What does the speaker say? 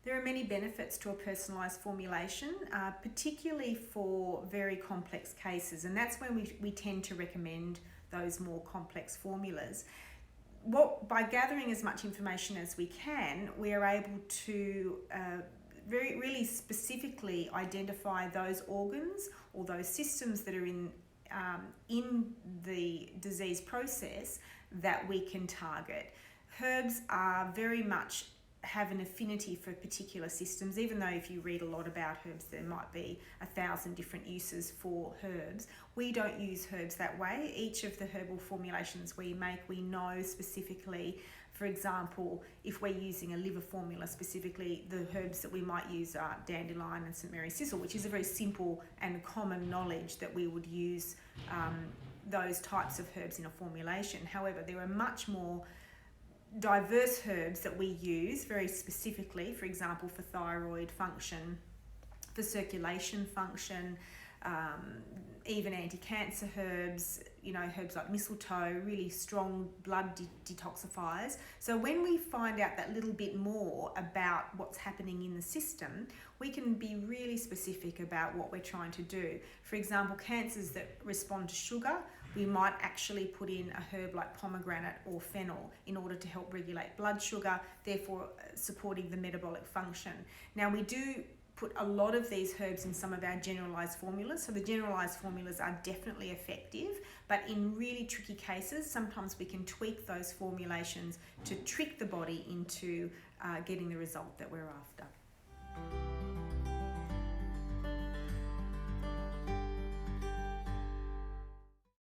There are many benefits to a personalised formulation, particularly for very complex cases, and that's when we tend to recommend those more complex formulas. By gathering as much information as we can, we are able to really specifically identify those organs or those systems that are in the disease process that we can target. Herbs are very much have an affinity for particular systems, even though if you read a lot about herbs there might be 1,000 different uses for herbs. We don't use herbs that way. Each of the herbal formulations we make, we know specifically. For example, if we're using a liver formula specifically, the herbs that we might use are dandelion and St Mary's thistle, which is a very simple and common knowledge that we would use those types of herbs in a formulation. However, there are much more diverse herbs that we use very specifically, for example, for thyroid function, for circulation function, even anti-cancer herbs, herbs like mistletoe, really strong blood detoxifiers. So when we find out that little bit more about what's happening in the system, we can be really specific about what we're trying to do. For example, cancers that respond to sugar, we might actually put in a herb like pomegranate or fennel in order to help regulate blood sugar, therefore supporting the metabolic function. Now, we do put a lot of these herbs in some of our generalised formulas, so the generalised formulas are definitely effective, but in really tricky cases, sometimes we can tweak those formulations to trick the body into getting the result that we're after.